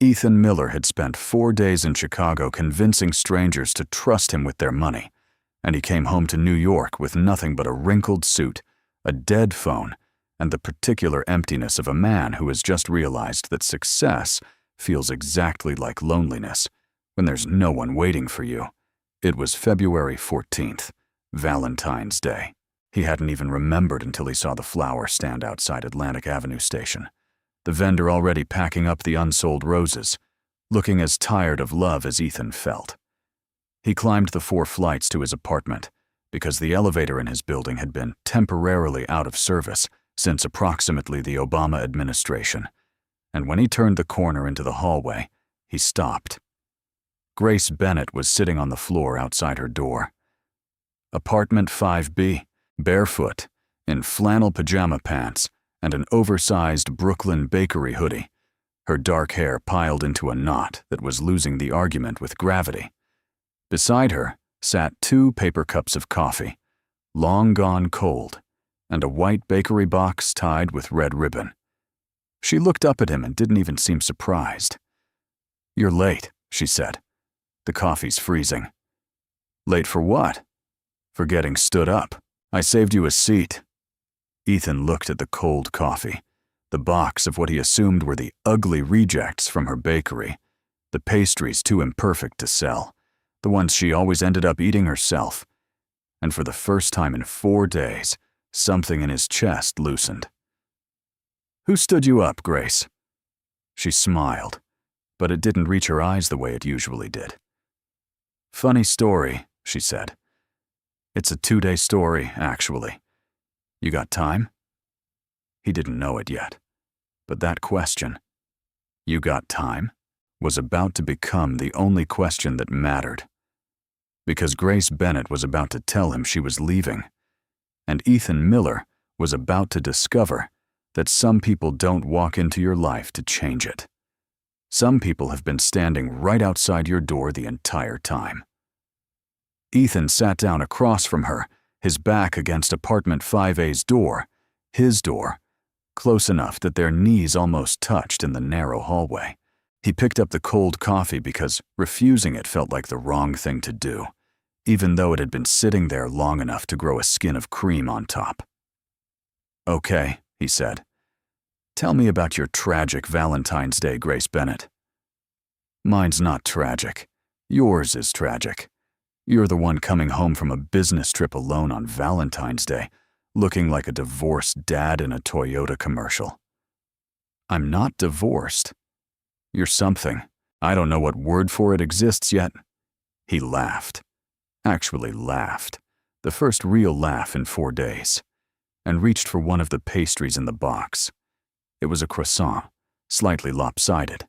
Ethan Miller had spent 4 days in Chicago convincing strangers to trust him with their money, and he came home to New York with nothing but a wrinkled suit, a dead phone, and the particular emptiness of a man who has just realized that success feels exactly like loneliness when there's no one waiting for you. It was February 14th, Valentine's Day. He hadn't even remembered until he saw the flower stand outside Atlantic Avenue Station, the vendor already packing up the unsold roses, looking as tired of love as Ethan felt. He climbed the 4 flights to his apartment because the elevator in his building had been temporarily out of service since approximately the Obama administration, and when he turned the corner into the hallway, he stopped. Grace Bennett was sitting on the floor outside her door. Apartment 5B, barefoot, in flannel pajama pants and an oversized Brooklyn bakery hoodie, her dark hair piled into a knot that was losing the argument with gravity. Beside her sat 2 paper cups of coffee, long gone cold, and a white bakery box tied with red ribbon. She looked up at him and didn't even seem surprised. "You're late," she said. "The coffee's freezing." "Late for what?" "For getting stood up. I saved you a seat." Ethan looked at the cold coffee, the box of what he assumed were the ugly rejects from her bakery, the pastries too imperfect to sell, the ones she always ended up eating herself, and for the first time in 4 days, something in his chest loosened. "Who stood you up, Grace?" She smiled, but it didn't reach her eyes the way it usually did. "Funny story," she said. "It's a 2-day story, actually. You got time?" He didn't know it yet, but that question, "You got time?" was about to become the only question that mattered. Because Grace Bennett was about to tell him she was leaving, and Ethan Miller was about to discover that some people don't walk into your life to change it. Some people have been standing right outside your door the entire time. Ethan sat down across from her, his back against apartment 5A's door, his door, close enough that their knees almost touched in the narrow hallway. He picked up the cold coffee because refusing it felt like the wrong thing to do, even though it had been sitting there long enough to grow a skin of cream on top. "Okay," he said. "Tell me about your tragic Valentine's Day, Grace Bennett." "Mine's not tragic. Yours is tragic. You're the one coming home from a business trip alone on Valentine's Day, looking like a divorced dad in a Toyota commercial." "I'm not divorced." "You're something. I don't know what word for it exists yet." He laughed. Actually laughed. The first real laugh in 4 days. And reached for one of the pastries in the box. It was a croissant, slightly lopsided.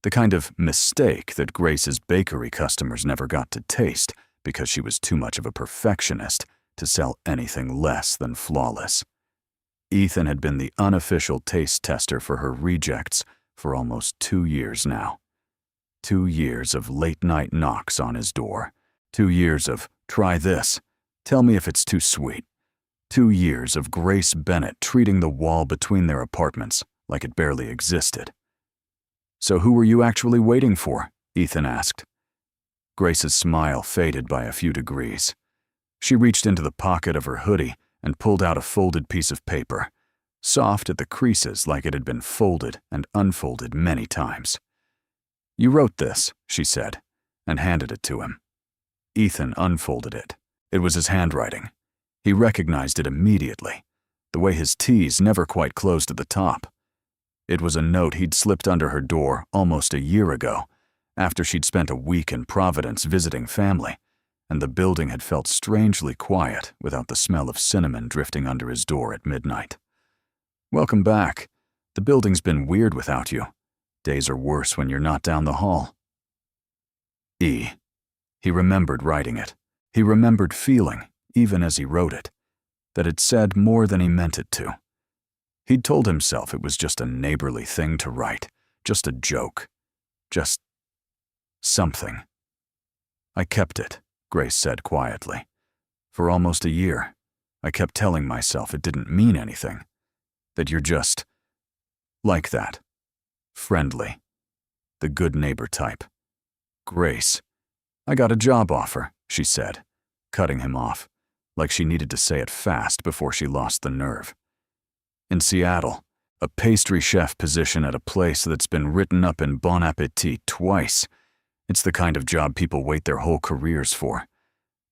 The kind of mistake that Grace's bakery customers never got to taste because she was too much of a perfectionist to sell anything less than flawless. Ethan had been the unofficial taste tester for her rejects for almost 2 years now. 2 years of late-night knocks on his door. 2 years of, "Try this. Tell me if it's too sweet." 2 years of Grace Bennett treating the wall between their apartments like it barely existed. "So who were you actually waiting for?" Ethan asked. Grace's smile faded by a few degrees. She reached into the pocket of her hoodie and pulled out a folded piece of paper, soft at the creases like it had been folded and unfolded many times. "You wrote this," she said, and handed it to him. Ethan unfolded it. It was his handwriting. He recognized it immediately, the way his T's never quite closed at the top. It was a note he'd slipped under her door almost a year ago, after she'd spent a week in Providence visiting family, and the building had felt strangely quiet without the smell of cinnamon drifting under his door at midnight. "Welcome back. The building's been weird without you. Days are worse when you're not down the hall." E. He remembered writing it. He remembered feeling, even as he wrote it, that it said more than he meant it to. He'd told himself it was just a neighborly thing to write, just a joke, just something. "I kept it," Grace said quietly. "For almost a year. I kept telling myself it didn't mean anything, that you're just like that, friendly. the good neighbor type. "Grace, I got a job offer," she said, cutting him off, like she needed to say it fast before she lost the nerve. "In Seattle, a pastry chef position at a place that's been written up in Bon Appetit twice. It's the kind of job people wait their whole careers for.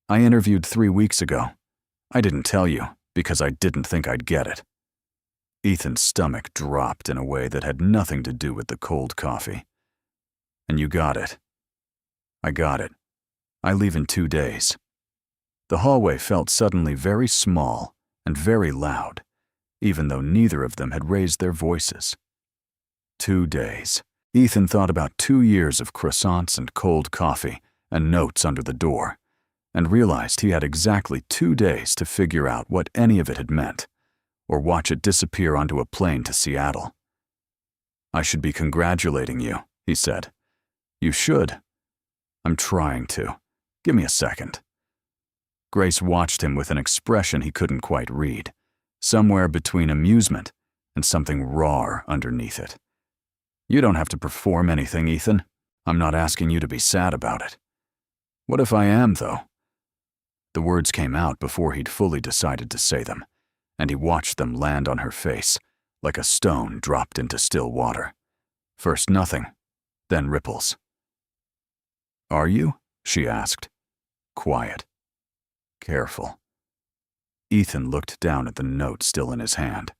I interviewed 3 weeks ago. I didn't tell you because I didn't think I'd get it." Ethan's stomach dropped in a way that had nothing to do with the cold coffee. "And you got it?" "I got it. I leave in 2 days." The hallway felt suddenly very small and very loud, even though neither of them had raised their voices. 2 days. Ethan thought about 2 years of croissants and cold coffee and notes under the door, and realized he had exactly 2 days to figure out what any of it had meant, or watch it disappear onto a plane to Seattle. "I should be congratulating you," he said. "You should." "I'm trying to. Give me a second." Grace watched him with an expression he couldn't quite read, somewhere between amusement and something raw underneath it. "You don't have to perform anything, Ethan. I'm not asking you to be sad about it." "What if I am, though?" The words came out before he'd fully decided to say them, and he watched them land on her face, like a stone dropped into still water. First nothing, then ripples. "Are you?" she asked. Quiet. Careful. Ethan looked down at the note still in his hand.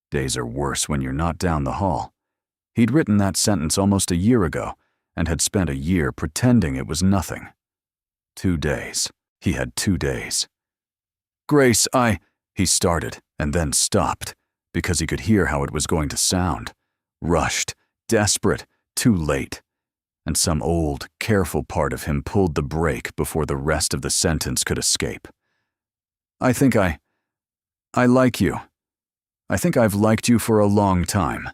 Days are worse when you're not down the hall. He'd written that sentence almost a year ago, and had spent a year pretending it was nothing. 2 days. He had 2 days. "Grace, he started, and then stopped, because he could hear how it was going to sound. Rushed, desperate, too late. And some old, careful part of him pulled the brake before the rest of the sentence could escape. "I think I like you. I think I've liked you for a long time,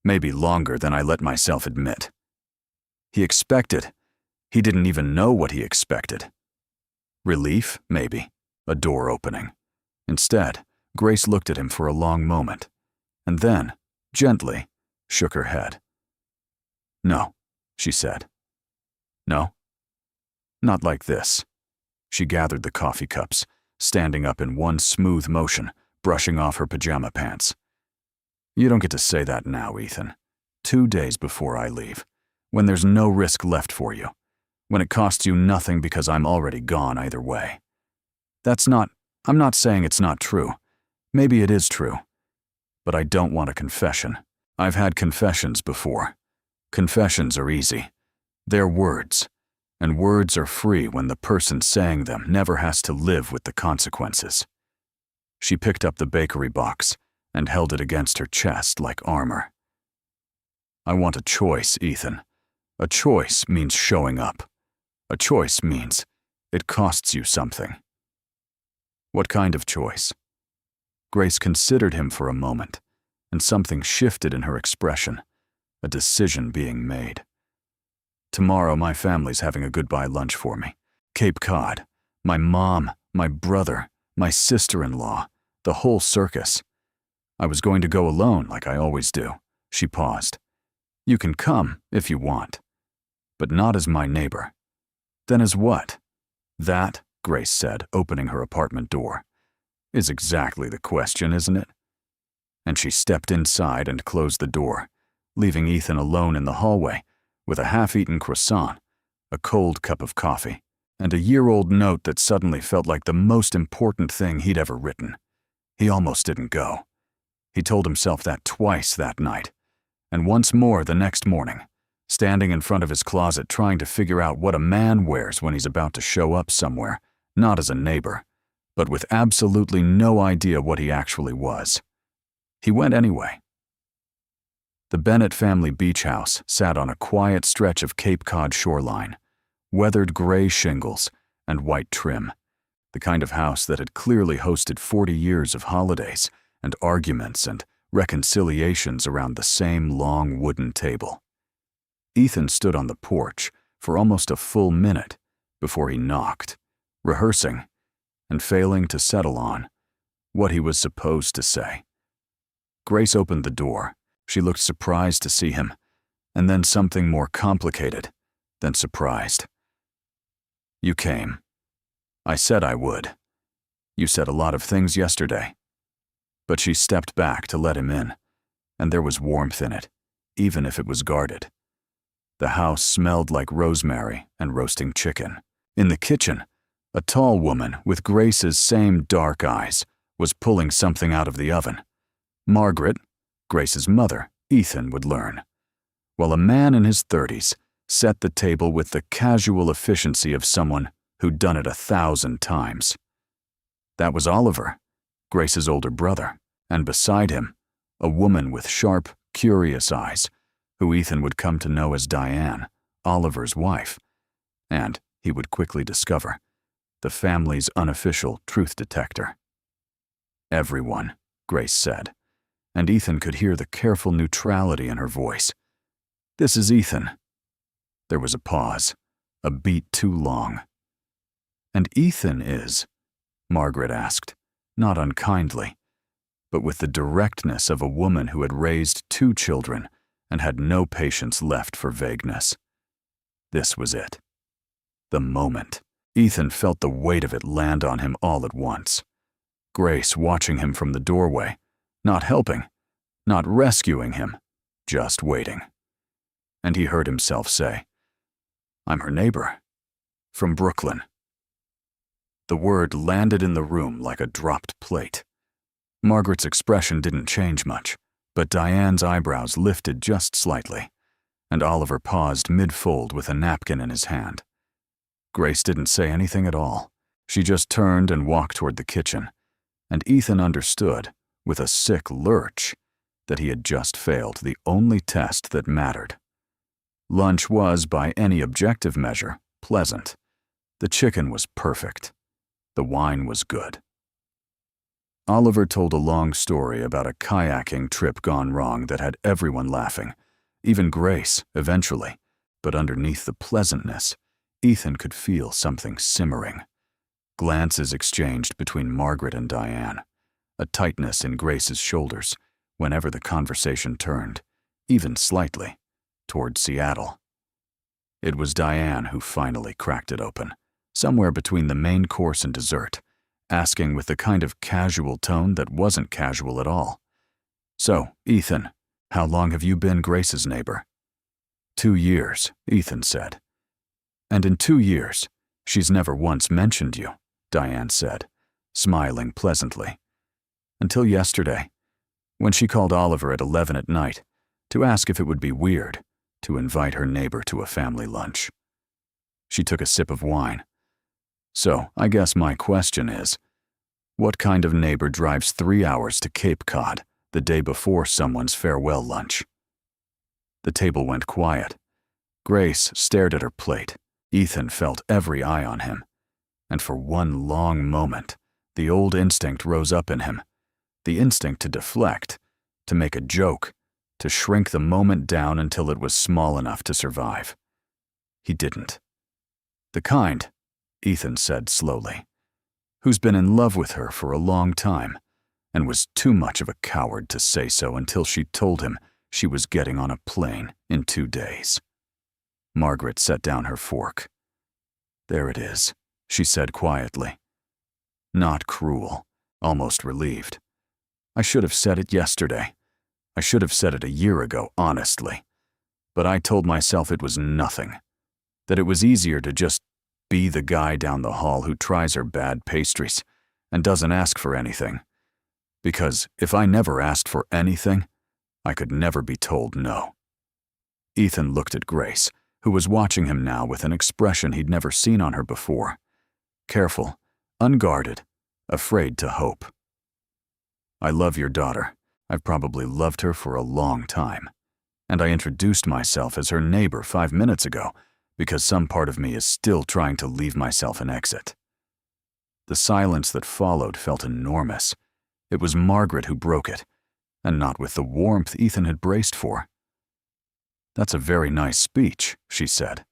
maybe longer than I let myself admit." He expected. He didn't even know what he expected. Relief, maybe. A door opening. Instead, Grace looked at him for a long moment, and then, gently, shook her head. "No," she said. "No? Not like this." She gathered the coffee cups, standing up in one smooth motion, brushing off her pajama pants. "You don't get to say that now, Ethan. 2 days before I leave, when there's no risk left for you, when it costs you nothing because I'm already gone either way. I'm not saying it's not true. Maybe it is true. But I don't want a confession. I've had confessions before. Confessions are easy. They're words, and words are free when the person saying them never has to live with the consequences." She picked up the bakery box and held it against her chest like armor. "I want a choice, Ethan. A choice means showing up. A choice means it costs you something." "What kind of choice?" Grace considered him for a moment, and something shifted in her expression, a decision being made. "Tomorrow my family's having a goodbye lunch for me. Cape Cod. My mom, my brother, my sister-in-law, the whole circus. I was going to go alone like I always do." She paused. "You can come if you want, but not as my neighbor." "Then as what?" "That," Grace said, opening her apartment door, "is exactly the question, isn't it?" And she stepped inside and closed the door, leaving Ethan alone in the hallway with a half-eaten croissant, a cold cup of coffee, and a year-old note that suddenly felt like the most important thing he'd ever written. He almost didn't go. He told himself that twice that night, and once more the next morning, standing in front of his closet trying to figure out what a man wears when he's about to show up somewhere, not as a neighbor, but with absolutely no idea what he actually was. He went anyway. The Bennett family beach house sat on a quiet stretch of Cape Cod shoreline, weathered gray shingles and white trim, the kind of house that had clearly hosted 40 years of holidays and arguments and reconciliations around the same long wooden table. Ethan stood on the porch for almost a full minute before he knocked, rehearsing and failing to settle on what he was supposed to say. Grace opened the door. She looked surprised to see him, and then something more complicated, then surprised. You came. I said I would. You said a lot of things yesterday. But she stepped back to let him in, and there was warmth in it, even if it was guarded. The house smelled like rosemary and roasting chicken. In the kitchen, a tall woman with Grace's same dark eyes was pulling something out of the oven. Margaret, Grace's mother, Ethan would learn, while a man in his 30s set the table with the casual efficiency of someone who'd done it 1,000 times. That was Oliver, Grace's older brother, and beside him, a woman with sharp, curious eyes, who Ethan would come to know as Diane, Oliver's wife, and, he would quickly discover, the family's unofficial truth detector. Everyone, Grace said, and Ethan could hear the careful neutrality in her voice. This is Ethan. There was a pause, a beat too long. And Ethan is, Margaret asked, not unkindly, but with the directness of a woman who had raised 2 children and had no patience left for vagueness. This was it. The moment. Ethan felt the weight of it land on him all at once. Grace watching him from the doorway, not helping, not rescuing him, just waiting. And he heard himself say, I'm her neighbor. From Brooklyn. The word landed in the room like a dropped plate. Margaret's expression didn't change much, but Diane's eyebrows lifted just slightly, and Oliver paused mid-fold with a napkin in his hand. Grace didn't say anything at all. She just turned and walked toward the kitchen, and Ethan understood, with a sick lurch, that he had just failed the only test that mattered. Lunch was, by any objective measure, pleasant. The chicken was perfect. The wine was good. Oliver told a long story about a kayaking trip gone wrong that had everyone laughing, even Grace, eventually, but underneath the pleasantness, Ethan could feel something simmering. Glances exchanged between Margaret and Diane, a tightness in Grace's shoulders whenever the conversation turned, even slightly, toward Seattle. It was Diane who finally cracked it open, somewhere between the main course and dessert, asking with the kind of casual tone that wasn't casual at all. So, Ethan, how long have you been Grace's neighbor? 2 years, Ethan said. And in 2 years, she's never once mentioned you, Diane said, smiling pleasantly. Until yesterday, when she called Oliver at 11 at night to ask if it would be weird to invite her neighbor to a family lunch. She took a sip of wine. So, I guess my question is, what kind of neighbor drives 3 hours to Cape Cod the day before someone's farewell lunch? The table went quiet. Grace stared at her plate. Ethan felt every eye on him. And for one long moment, the old instinct rose up in him. The instinct to deflect, to make a joke, to shrink the moment down until it was small enough to survive. He didn't. The kind, Ethan said slowly, who's been in love with her for a long time and was too much of a coward to say so until she told him she was getting on a plane in 2 days. Margaret set down her fork. There it is, she said quietly. Not cruel, almost relieved. I should have said it yesterday. I should have said it a year ago, honestly. But I told myself it was nothing, that it was easier to just be the guy down the hall who tries her bad pastries and doesn't ask for anything. Because if I never asked for anything, I could never be told no. Ethan looked at Grace, who was watching him now with an expression he'd never seen on her before. Careful, unguarded, afraid to hope. I love your daughter. I've probably loved her for a long time. And I introduced myself as her neighbor 5 minutes ago because some part of me is still trying to leave myself an exit. The silence that followed felt enormous. It was Margaret who broke it, and not with the warmth Ethan had braced for. That's a very nice speech, she said,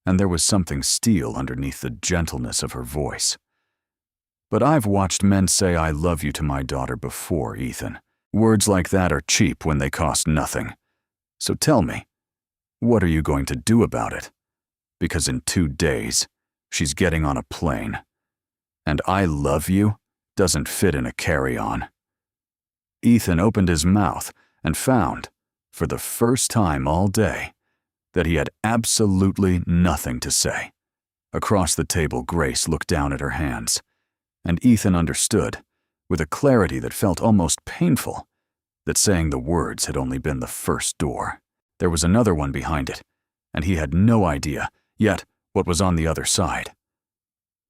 and there was something steel underneath the gentleness of her voice. But I've watched men say I love you to my daughter before, Ethan. Words like that are cheap when they cost nothing. So tell me, What are you going to do about it? Because in 2 days, she's getting on a plane. And I love you doesn't fit in a carry-on. Ethan opened his mouth and found, for the first time all day, that he had absolutely nothing to say. Across the table, Grace looked down at her hands, and Ethan understood, with a clarity that felt almost painful, that saying the words had only been the first door. There was another one behind it, and he had no idea, yet, what was on the other side.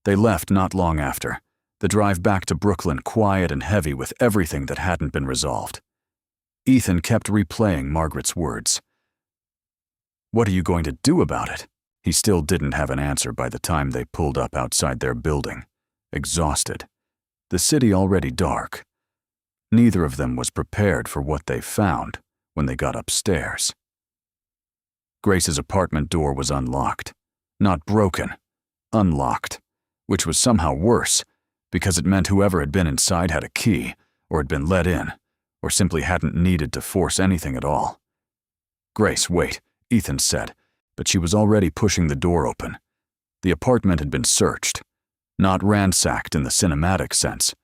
They left not long after, the drive back to Brooklyn quiet and heavy with everything that hadn't been resolved. Ethan kept replaying Margaret's words. What are you going to do about it? He still didn't have an answer by the time they pulled up outside their building, exhausted, the city already dark. Neither of them was prepared for what they found when they got upstairs. Grace's apartment door was unlocked. Not broken, unlocked, which was somehow worse, because it meant whoever had been inside had a key, or had been let in, or simply hadn't needed to force anything at all. Grace, wait, Ethan said, but she was already pushing the door open. The apartment had been searched, not ransacked in the cinematic sense.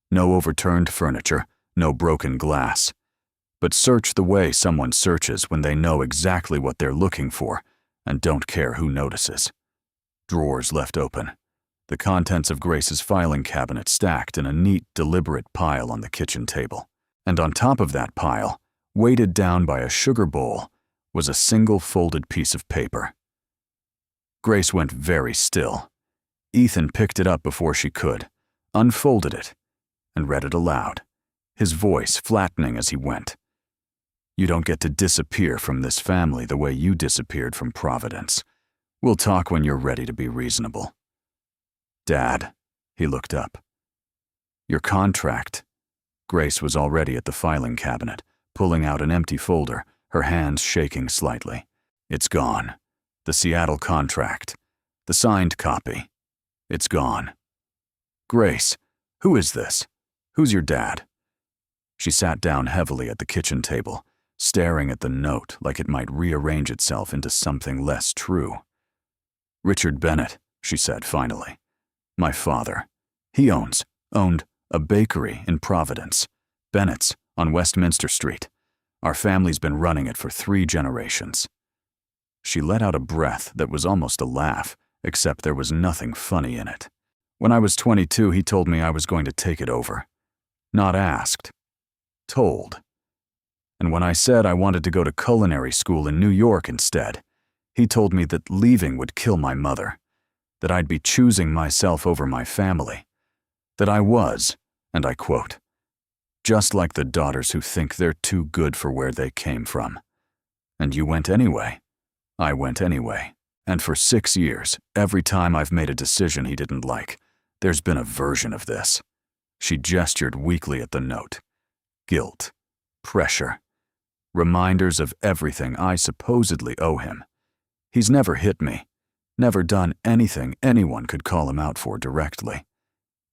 No overturned furniture, no broken glass. But searched the way someone searches when they know exactly what they're looking for and don't care who notices. Drawers left open. The contents of Grace's filing cabinet stacked in a neat, deliberate pile on the kitchen table. And on top of that pile, weighted down by a sugar bowl, was a single folded piece of paper. Grace went very still. Ethan picked it up before she could, unfolded it, and read it aloud, his voice flattening as he went. You don't get to disappear from this family the way you disappeared from Providence. We'll talk when you're ready to be reasonable. Dad, he looked up. Your contract. Grace was already at the filing cabinet, pulling out an empty folder, her hands shaking slightly. It's gone. The Seattle contract. The signed copy. It's gone. Grace, who is this? Who's your dad? She sat down heavily at the kitchen table, staring at the note like it might rearrange itself into something less true. Richard Bennett, she said finally. My father. He owned a bakery in Providence, Bennett's on Westminster Street. Our family's been running it for 3 generations. She let out a breath that was almost a laugh, except there was nothing funny in it. When I was 22, he told me I was going to take it over. Not asked. Told. And when I said I wanted to go to culinary school in New York instead, he told me that leaving would kill my mother, that I'd be choosing myself over my family, that I was, and I quote, just like the daughters who think they're too good for where they came from. And you went anyway. I went anyway. And for 6 years, every time I've made a decision he didn't like, there's been a version of this. She gestured weakly at the note. Guilt. Pressure. Reminders of everything I supposedly owe him. He's never hit me. Never done anything anyone could call him out for directly.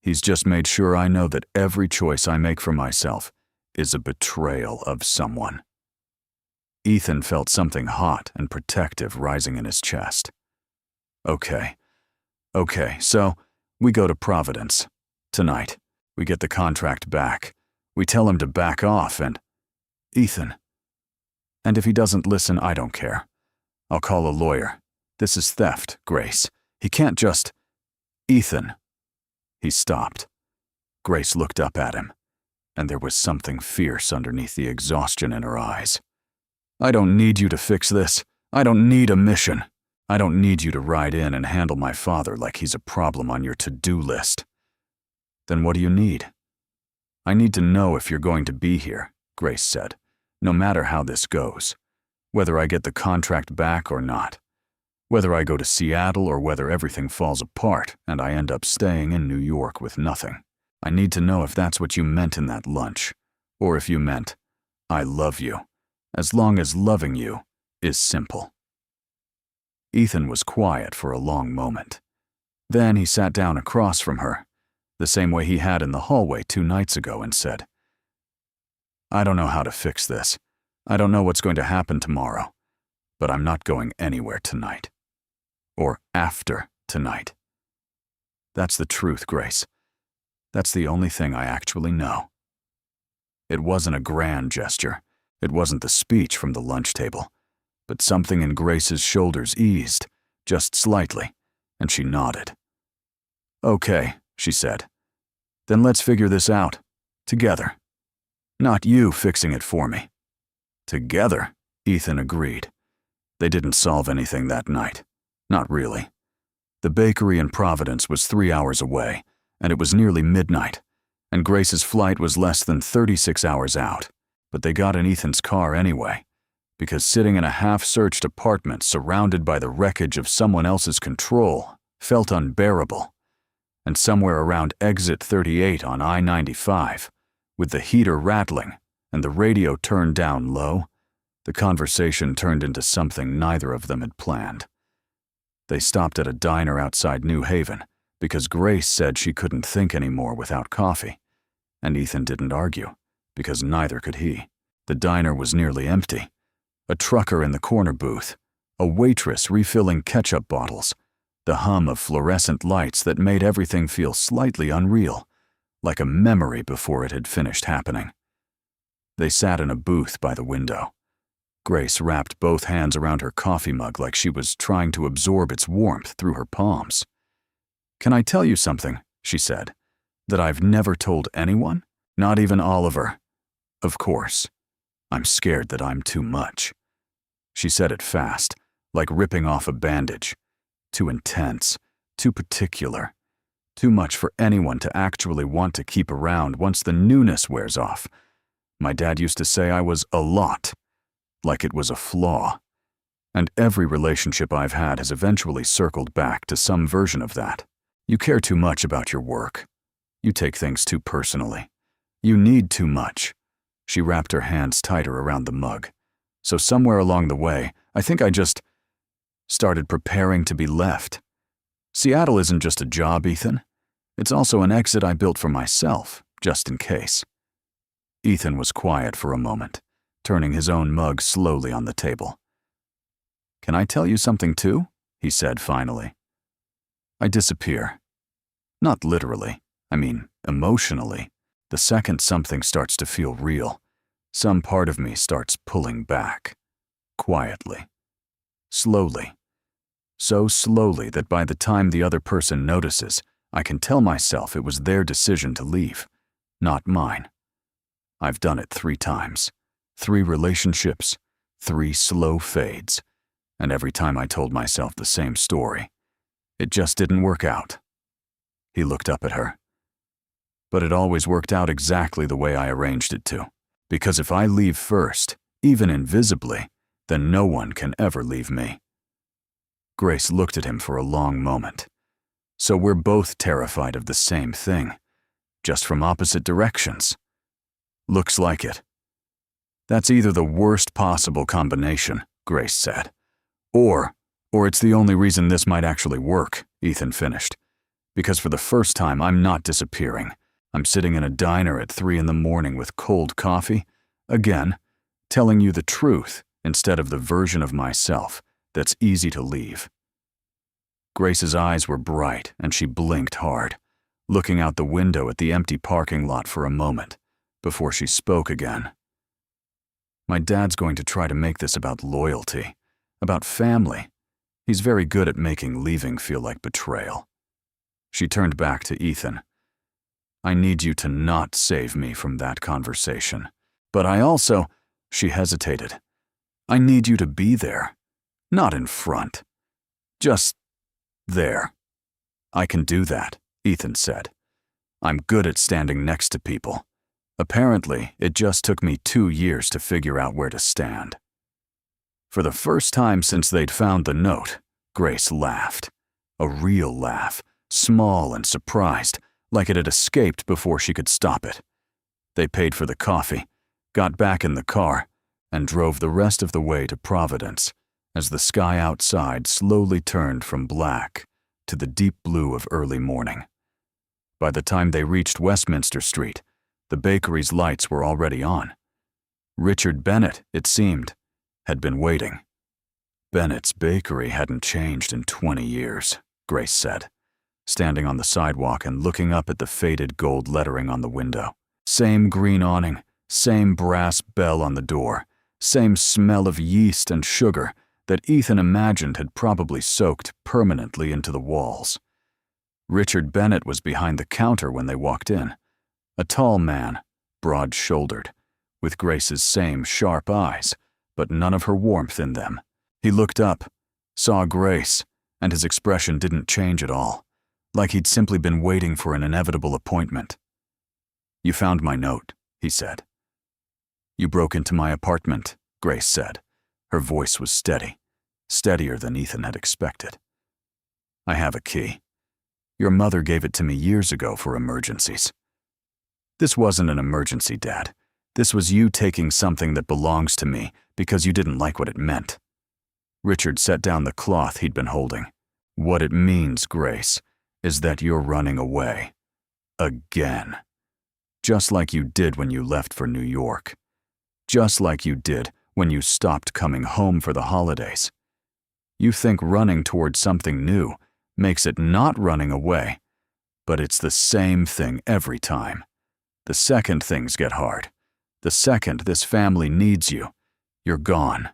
He's just made sure I know that every choice I make for myself is a betrayal of someone. Ethan felt something hot and protective rising in his chest. Okay, so we go to Providence. Tonight, we get the contract back. We tell him to back off and… Ethan. And if he doesn't listen, I don't care. I'll call a lawyer. This is theft, Grace. He can't just… Ethan. He stopped. Grace looked up at him, and there was something fierce underneath the exhaustion in her eyes. I don't need you to fix this. I don't need a mission. I don't need you to ride in and handle my father like he's a problem on your to-do list. Then what do you need? I need to know if you're going to be here, Grace said, no matter how this goes. Whether I get the contract back or not. Whether I go to Seattle or whether everything falls apart and I end up staying in New York with nothing. I need to know if that's what you meant in that lunch, or if you meant, I love you, as long as loving you is simple. Ethan was quiet for a long moment. Then he sat down across from her, the same way he had in the hallway 2 nights ago, and said, I don't know how to fix this. I don't know what's going to happen tomorrow. but I'm not going anywhere tonight. Or after tonight. That's the truth, Grace. That's the only thing I actually know. It wasn't a grand gesture. It wasn't the speech from the lunch table. But something in Grace's shoulders eased, just slightly, and she nodded. Okay, she said. Then let's figure this out. Together. Not you fixing it for me. Together, Ethan agreed. They didn't solve anything that night. Not really. The bakery in Providence was 3 hours away, and it was nearly midnight, and Grace's flight was less than 36 hours out. But they got in Ethan's car anyway, because sitting in a half-searched apartment surrounded by the wreckage of someone else's control felt unbearable. And somewhere around exit 38 on I-95, with the heater rattling and the radio turned down low, the conversation turned into something neither of them had planned. They stopped at a diner outside New Haven because Grace said she couldn't think anymore without coffee, and Ethan didn't argue because neither could he. The diner was nearly empty. A trucker in the corner booth, a waitress refilling ketchup bottles, the hum of fluorescent lights that made everything feel slightly unreal, like a memory before it had finished happening. They sat in a booth by the window. Grace wrapped both hands around her coffee mug like she was trying to absorb its warmth through her palms. "Can I tell you something?" she said. "That I've never told anyone? Not even Oliver. Of course. I'm scared that I'm too much." She said it fast, like ripping off a bandage. Too intense, too particular. Too much for anyone to actually want to keep around once the newness wears off. My dad used to say I was a lot, like it was a flaw. And every relationship I've had has eventually circled back to some version of that. You care too much about your work. You take things too personally. You need too much. She wrapped her hands tighter around the mug. So somewhere along the way, I think I just started preparing to be left. Seattle isn't just a job, Ethan. It's also an exit I built for myself, just in case. Ethan was quiet for a moment, turning his own mug slowly on the table. "Can I tell you something too?" he said finally. "I disappear. Not literally, I mean emotionally. The second something starts to feel real, some part of me starts pulling back. Quietly. Slowly. So slowly that by the time the other person notices, I can tell myself it was their decision to leave, not mine. I've done it 3 times. 3 relationships, 3 slow fades. And every time I told myself the same story. It just didn't work out." He looked up at her. "But it always worked out exactly the way I arranged it to. Because if I leave first, even invisibly, then no one can ever leave me." Grace looked at him for a long moment. "So we're both terrified of the same thing, just from opposite directions." "Looks like it." "That's either the worst possible combination," Grace said. Or it's the only reason this might actually work," Ethan finished. "Because for the first time, I'm not disappearing. I'm sitting in a diner at 3 in the morning with cold coffee, again, telling you the truth instead of the version of myself that's easy to leave." Grace's eyes were bright and she blinked hard, looking out the window at the empty parking lot for a moment, before she spoke again. "My dad's going to try to make this about loyalty, about family. He's very good at making leaving feel like betrayal." She turned back to Ethan. "I need you to not save me from that conversation. But I also—" She hesitated. "I need you to be there. Not in front. Just there." "I can do that," Ethan said. "I'm good at standing next to people. Apparently, it just took me 2 years to figure out where to stand." For the first time since they'd found the note, Grace laughed. A real laugh, small and surprised, like it had escaped before she could stop it. They paid for the coffee, got back in the car, and drove the rest of the way to Providence as the sky outside slowly turned from black to the deep blue of early morning. By the time they reached Westminster Street, the bakery's lights were already on. Richard Bennett, it seemed, had been waiting. Bennett's bakery hadn't changed in 20 years, Grace said, standing on the sidewalk and looking up at the faded gold lettering on the window. Same green awning, same brass bell on the door, same smell of yeast and sugar that Ethan imagined had probably soaked permanently into the walls. Richard Bennett was behind the counter when they walked in, a tall man, broad-shouldered, with Grace's same sharp eyes, but none of her warmth in them. He looked up, saw Grace, and his expression didn't change at all, like he'd simply been waiting for an inevitable appointment. "You found my note," he said. "You broke into my apartment," Grace said. Her voice was steady, steadier than Ethan had expected. "I have a key. Your mother gave it to me years ago for emergencies." "This wasn't an emergency, Dad. This was you taking something that belongs to me because you didn't like what it meant." Richard set down the cloth he'd been holding. "What it means, Grace, is that you're running away. Again. Just like you did when you left for New York. Just like you did when you stopped coming home for the holidays. You think running towards something new makes it not running away, but it's the same thing every time. The second things get hard, the second this family needs you, you're gone.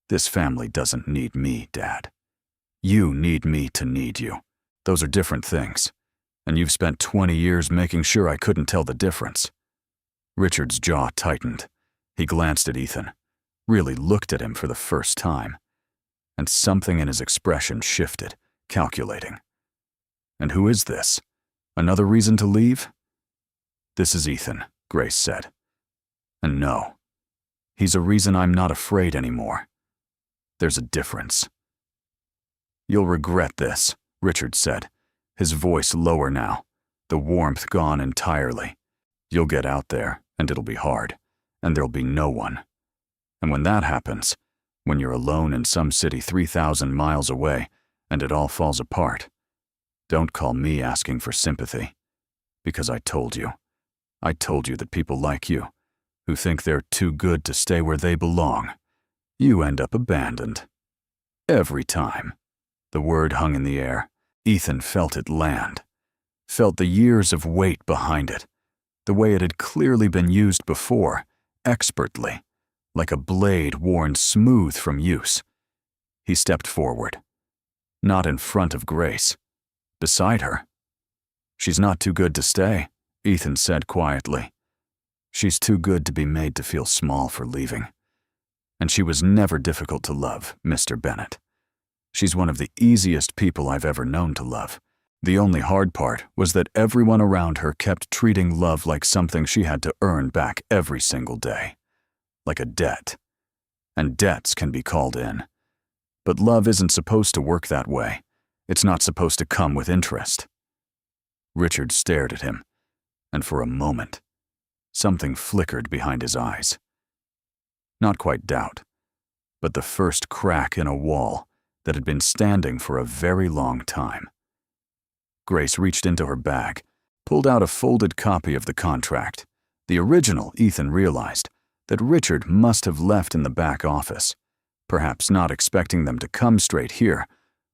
This family doesn't need me, Dad. You need me to need you. Those are different things, and you've spent 20 years making sure I couldn't tell the difference." Richard's jaw tightened. He glanced at Ethan, really looked at him for the first time, and something in his expression shifted, calculating. "And who is this? Another reason to leave?" "This is Ethan," Grace said. "And no, he's a reason I'm not afraid anymore. There's a difference." "You'll regret this," Richard said, his voice lower now, the warmth gone entirely. "You'll get out there, and it'll be hard, and there'll be no one. And when that happens, when you're alone in some city 3,000 miles away, and it all falls apart, don't call me asking for sympathy, because I told you that people like you, who think they're too good to stay where they belong, you end up abandoned. Every time." The word hung in the air. Ethan felt it land, felt the years of weight behind it, the way it had clearly been used before, expertly, like a blade worn smooth from use. He stepped forward. Not in front of Grace. Beside her. "She's not too good to stay," Ethan said quietly. "She's too good to be made to feel small for leaving. And she was never difficult to love, Mr. Bennett. She's one of the easiest people I've ever known to love. The only hard part was that everyone around her kept treating love like something she had to earn back every single day. Like a debt. And debts can be called in. But love isn't supposed to work that way. It's not supposed to come with interest." Richard stared at him, and for a moment, something flickered behind his eyes. Not quite doubt, but the first crack in a wall that had been standing for a very long time. Grace reached into her bag, pulled out a folded copy of the contract. The original, Ethan realized, that Richard must have left in the back office, perhaps not expecting them to come straight here,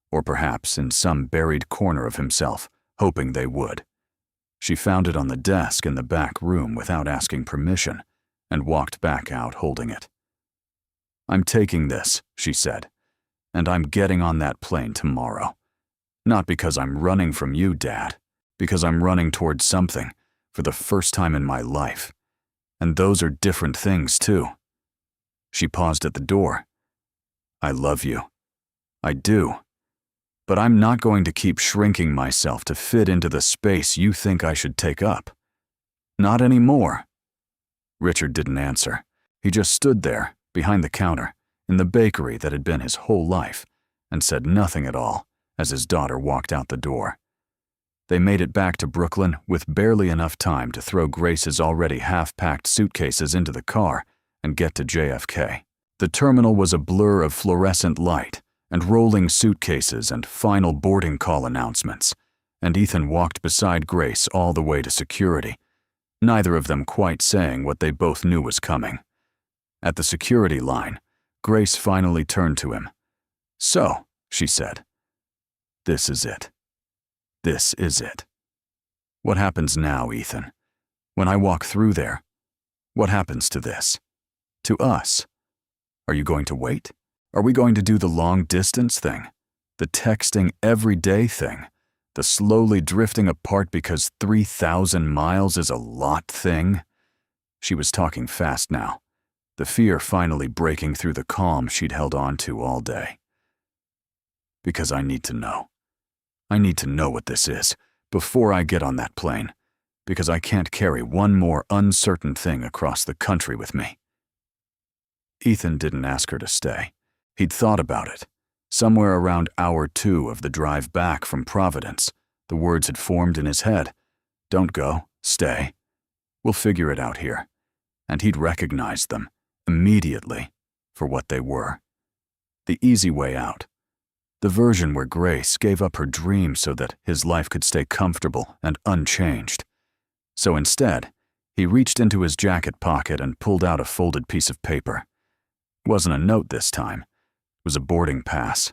or perhaps in some buried corner of himself, hoping they would. She found it on the desk in the back room without asking permission, and walked back out holding it. "I'm taking this," she said, "and I'm getting on that plane tomorrow. Not because I'm running from you, Dad, because I'm running towards something for the first time in my life. And those are different things, too." She paused at the door. "I love you. I do. But I'm not going to keep shrinking myself to fit into the space you think I should take up. Not anymore." Richard didn't answer. He just stood there, behind the counter, in the bakery that had been his whole life, and said nothing at all as his daughter walked out the door. They made it back to Brooklyn with barely enough time to throw Grace's already half-packed suitcases into the car and get to JFK. The terminal was a blur of fluorescent light and rolling suitcases and final boarding call announcements, and Ethan walked beside Grace all the way to security, neither of them quite saying what they both knew was coming. At the security line, Grace finally turned to him, "So," she said, "this is it. This is it. What happens now, Ethan? When I walk through there, what happens to this? To us? Are you going to wait? Are we going to do the long-distance thing? The texting everyday thing? The slowly drifting apart because 3,000 miles is a lot thing?" She was talking fast now, the fear finally breaking through the calm she'd held on to all day. "Because I need to know. I need to know what this is before I get on that plane, because I can't carry one more uncertain thing across the country with me." Ethan didn't ask her to stay. He'd thought about it. Somewhere around hour 2 of the drive back from Providence, the words had formed in his head. "Don't go, stay. We'll figure it out here." And he'd recognized them, immediately, for what they were. The easy way out. The version where Grace gave up her dream so that his life could stay comfortable and unchanged. So instead, he reached into his jacket pocket and pulled out a folded piece of paper. It wasn't a note this time. It was a boarding pass.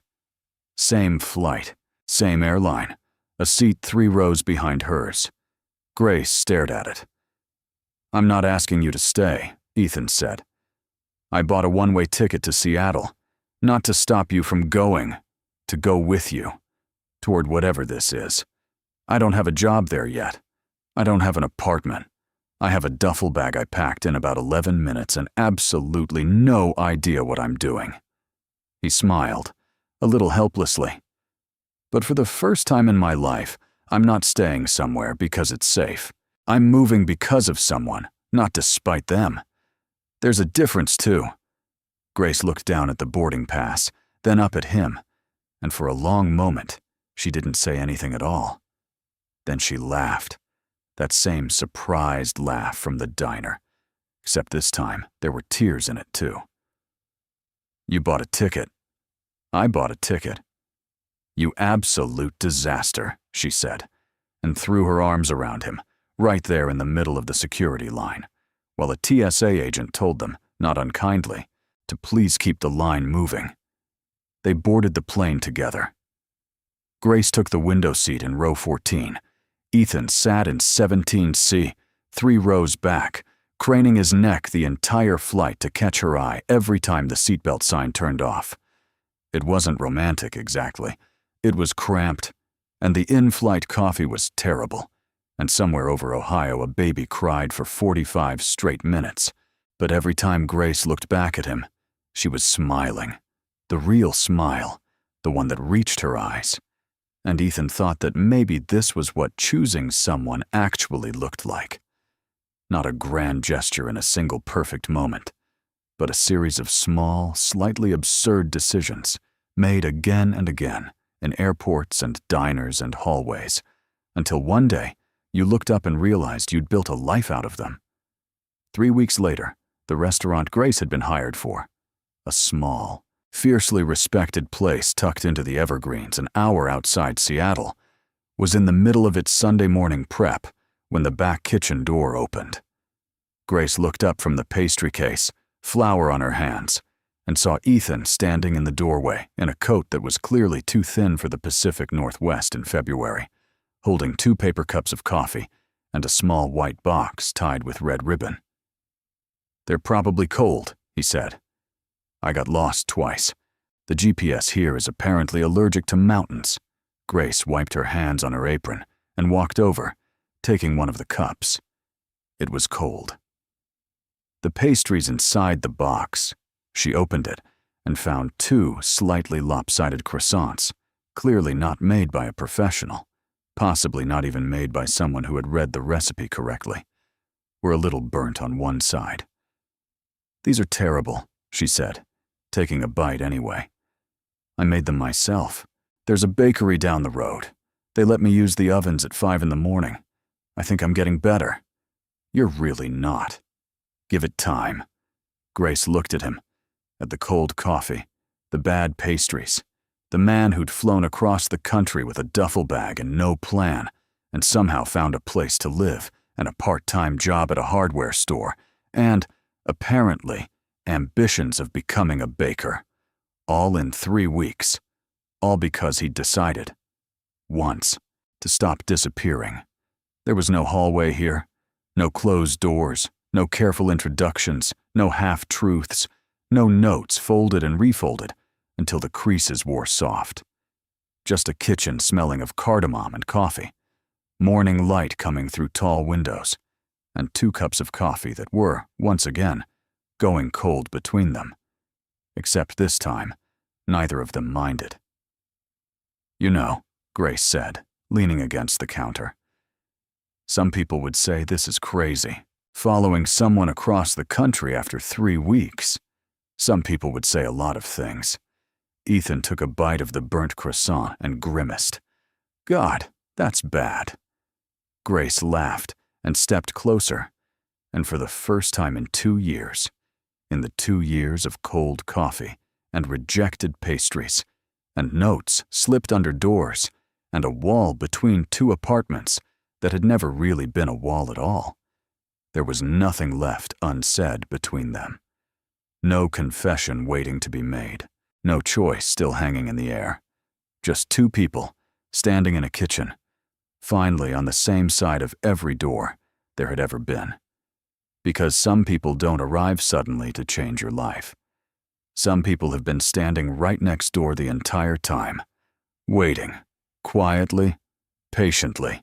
Same flight, same airline, a seat 3 rows behind hers. Grace stared at it. "I'm not asking you to stay," Ethan said. "I bought a one-way ticket to Seattle, not to stop you from going, to go with you, toward whatever this is. I don't have a job there yet. I don't have an apartment. I have a duffel bag I packed in about 11 minutes and absolutely no idea what I'm doing." He smiled, a little helplessly. "But for the first time in my life, I'm not staying somewhere because it's safe. I'm moving because of someone, not despite them. There's a difference, too." Grace looked down at the boarding pass, then up at him, and for a long moment, she didn't say anything at all. Then she laughed, that same surprised laugh from the diner, except this time there were tears in it, too. "You bought a ticket. I bought a ticket. You absolute disaster," she said, and threw her arms around him, right there in the middle of the security line, while a TSA agent told them, not unkindly, to please keep the line moving. They boarded the plane together. Grace took the window seat in row 14. Ethan sat in 17C, 3 rows back, craning his neck the entire flight to catch her eye every time the seatbelt sign turned off. It wasn't romantic exactly. It was cramped, and the in-flight coffee was terrible. And somewhere over Ohio, a baby cried for 45 straight minutes. But every time Grace looked back at him, she was smiling. The real smile, the one that reached her eyes. And Ethan thought that maybe this was what choosing someone actually looked like. Not a grand gesture in a single perfect moment, but a series of small, slightly absurd decisions made again and again in airports and diners and hallways, until one day you looked up and realized you'd built a life out of them. 3 weeks later, the restaurant Grace had been hired for, a small, fiercely respected place tucked into the Evergreens an hour outside Seattle, was in the middle of its Sunday morning prep when the back kitchen door opened. Grace looked up from the pastry case, flour on her hands, and saw Ethan standing in the doorway in a coat that was clearly too thin for the Pacific Northwest in February, holding 2 paper cups of coffee and a small white box tied with red ribbon. "They're probably cold," he said. "I got lost twice. The GPS here is apparently allergic to mountains." Grace wiped her hands on her apron and walked over, taking one of the cups. It was cold. The pastries inside the box. She opened it and found 2 slightly lopsided croissants, clearly not made by a professional, possibly not even made by someone who had read the recipe correctly, were a little burnt on one side. "These are terrible," she said, taking a bite anyway. "I made them myself. There's a bakery down the road. They let me use the ovens at 5 in the morning. I think I'm getting better." "You're really not. Give it time." Grace looked at him, at the cold coffee, the bad pastries, the man who'd flown across the country with a duffel bag and no plan, and somehow found a place to live and a part-time job at a hardware store, and, apparently, ambitions of becoming a baker, All in 3 weeks. All because he'd decided, once, to stop disappearing. There was no hallway here, no closed doors, no careful introductions, no half-truths, no notes folded and refolded until the creases wore soft. Just a kitchen smelling of cardamom and coffee, morning light coming through tall windows, and 2 cups of coffee that were, once again, going cold between them. Except this time, neither of them minded. "You know," Grace said, leaning against the counter, "some people would say this is crazy, following someone across the country after 3 weeks. Some people would say a lot of things." Ethan took a bite of the burnt croissant and grimaced. "God, that's bad." Grace laughed and stepped closer, and for the first time in 2 years, in the 2 years of cold coffee and rejected pastries, and notes slipped under doors, and a wall between 2 apartments that had never really been a wall at all, there was nothing left unsaid between them. No confession waiting to be made, no choice still hanging in the air. Just 2 people standing in a kitchen, finally on the same side of every door there had ever been. Because some people don't arrive suddenly to change your life. Some people have been standing right next door the entire time, waiting, quietly, patiently,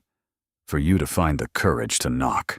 for you to find the courage to knock.